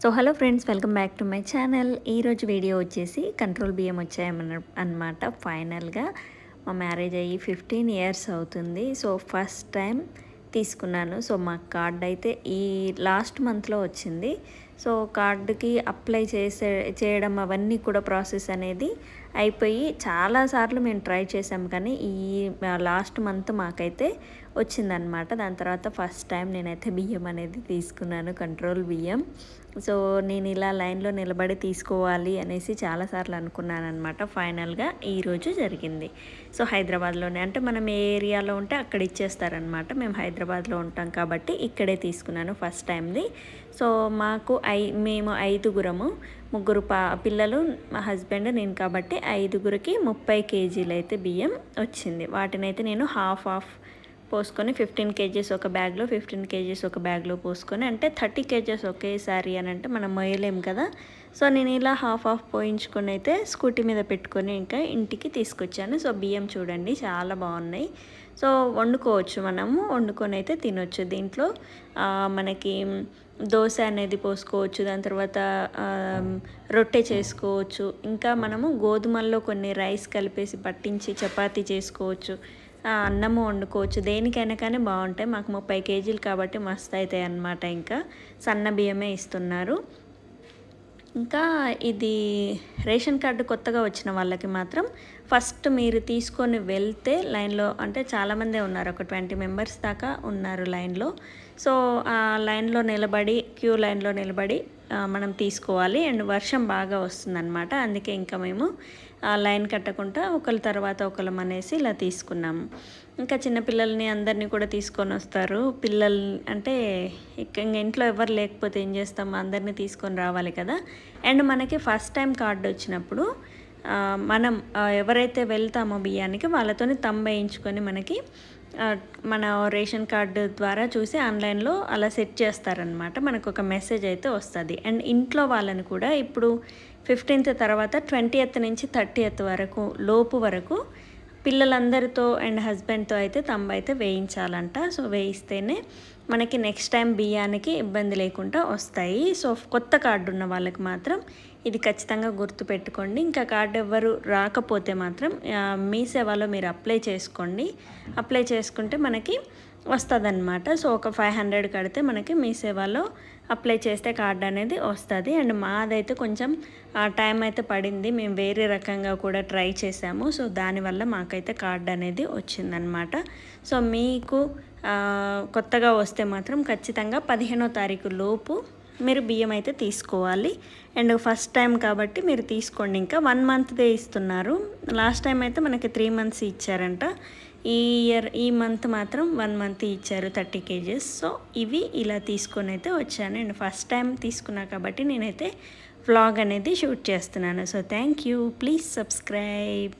So hello friends, welcome back to my channel. ఈరోజు video వచ్చేసి control బియ్యం వచ్చాయన్నమాట. ఫైనల్గా మా మ్యారేజ్ అయ్యి 15 ఇయర్స్ అవుతుంది. సో ఫస్ట్ టైం తీసుకున్నాను. సో మా కార్డ్ అయితే ఈ లాస్ట్ మంత్లో వచ్చింది. సో కార్డుకి అప్లై చేయడం అవన్నీ కూడా ప్రాసెస్ అనేది అయిపోయి చాలాసార్లు మేము ట్రై చేసాం, కానీ ఈ లాస్ట్ మంత్ మాకైతే వచ్చిందనమాట. దాని తర్వాత ఫస్ట్ టైం నేనైతే బియ్యం అనేది తీసుకున్నాను, కంట్రోల్ బియ్యం. సో నేను ఇలా లైన్లో నిలబడి తీసుకోవాలి అనేసి చాలాసార్లు అనుకున్నాను అనమాట. ఫైనల్గా ఈరోజు జరిగింది. సో హైదరాబాద్లోనే, అంటే మనం ఏ ఏరియాలో ఉంటే అక్కడ ఇచ్చేస్తారనమాట. మేము హైదరాబాద్లో ఉంటాం కాబట్టి ఇక్కడే తీసుకున్నాను ఫస్ట్ టైంది. సో మాకు మేము 5గురము, 3 పిల్లలు, మా హస్బెండ్, నేను కాబట్టి 5గురికి 30 కేజీలు అయితే బియ్యం వచ్చింది. వాటినైతే నేను హాఫ్ పోసుకొని 15 కేజీస్ ఒక బ్యాగ్లో, 15 కేజీస్ ఒక బ్యాగ్లో పోసుకొని, అంటే 30 కేజీస్ ఒకేసారి అని అంటే మనం మొయ్యలేం కదా. సో నేను ఇలా హాఫ్ పోయించుకొని అయితే స్కూటీ మీద పెట్టుకొని ఇంకా ఇంటికి తీసుకొచ్చాను. సో బియ్యం చూడండి చాలా బాగున్నాయి. సో వండుకోవచ్చు, మనము వండుకొని అయితే తినొచ్చు. దీంట్లో మనకి దోశ అనేది పోసుకోవచ్చు, దాని తర్వాత రొట్టె చేసుకోవచ్చు, ఇంకా మనము గోధుమల్లో కొన్ని రైస్ కలిపేసి పట్టించి చపాతీ చేసుకోవచ్చు, అన్నము వండుకోవచ్చు. దేనికైనా కానీ బాగుంటాయి. మాకు 30 కేజీలు కాబట్టి మస్తు అవుతాయి అన్నమాట. ఇంకా సన్న బియ్యమే ఇస్తున్నారు. ఇంకా ఇది రేషన్ కార్డు కొత్తగా వచ్చిన వాళ్ళకి మాత్రం ఫస్ట్ మీరు తీసుకొని వెళ్తే లైన్లో, అంటే చాలామందే ఉన్నారు, ఒక 20 మెంబర్స్ దాకా ఉన్నారు లైన్లో. సో ఆ లైన్లో నిలబడి, క్యూ లైన్లో నిలబడి మనం తీసుకోవాలి. అండ్ వర్షం బాగా వస్తుందన్నమాట, అందుకే ఇంకా మేము లైన్ కట్టకుండా ఒకరి తర్వాత ఒకరం అనేసి ఇలా తీసుకున్నాము. ఇంకా చిన్నపిల్లల్ని అందరినీ కూడా తీసుకొని వస్తారు. పిల్లలు అంటే ఇంకా ఇంట్లో ఎవరు లేకపోతే ఏం చేస్తాం, అందరినీ తీసుకొని రావాలి కదా. అండ్ మనకి ఫస్ట్ టైం కార్డు వచ్చినప్పుడు మనం ఎవరైతే వెళ్తామో బియ్యానికి వాళ్ళతోని తంబ్ వేయించుకొని మనకి మన రేషన్ కార్డు ద్వారా చూసి ఆన్లైన్లో అలా సెట్ చేస్తారనమాట. మనకు ఒక మెసేజ్ అయితే వస్తుంది. అండ్ ఇంట్లో వాళ్ళని కూడా ఇప్పుడు 15th తర్వాత 20th నుంచి 30th లోపు వరకు పిల్లలందరితో అండ్ హస్బెండ్తో అయితే తంబ్ అయితే వేయించాలంట. సో వేయిస్తేనే మనకి నెక్స్ట్ టైం బియ్యానికి ఇబ్బంది లేకుండా వస్తాయి. సో కొత్త కార్డు ఉన్న వాళ్ళకి మాత్రం ఇది ఖచ్చితంగా గుర్తుపెట్టుకోండి. ఇంకా కార్డు ఎవ్వరు రాకపోతే మాత్రం మీ సేవలో మీరు అప్లై చేసుకోండి. అప్లై చేసుకుంటే మనకి వస్తుందన్నమాట. సో ఒక 500 కడితే మనకి మీ సేవలో అప్లై చేస్తే కార్డు అనేది వస్తుంది. అండ్ మాదైతే కొంచెం టైం అయితే పడింది, మేము వేరే రకంగా కూడా ట్రై చేసాము. సో దానివల్ల మాకైతే కార్డు అనేది వచ్చిందనమాట. సో మీకు కొత్తగా వస్తే మాత్రం ఖచ్చితంగా 15వ తారీఖు లోపు మీరు బియ్యం అయితే తీసుకోవాలి. అండ్ ఫస్ట్ టైం కాబట్టి మీరు తీసుకోండి. ఇంకా 1 మంత్దే ఇస్తున్నారు. లాస్ట్ టైం అయితే మనకి 3 మంత్స్ ఇచ్చారంట. ఈ మంత్ మాత్రం 1 మంత్ ఇచ్చారు 30 కేజీస్. సో ఇవి ఇలా తీసుకొని అయితే వచ్చాను. అండ్ ఫస్ట్ టైం తీసుకున్నా కాబట్టి నేనైతే వ్లాగ్ అనేది షూట్ చేస్తున్నాను. So thank you, please subscribe.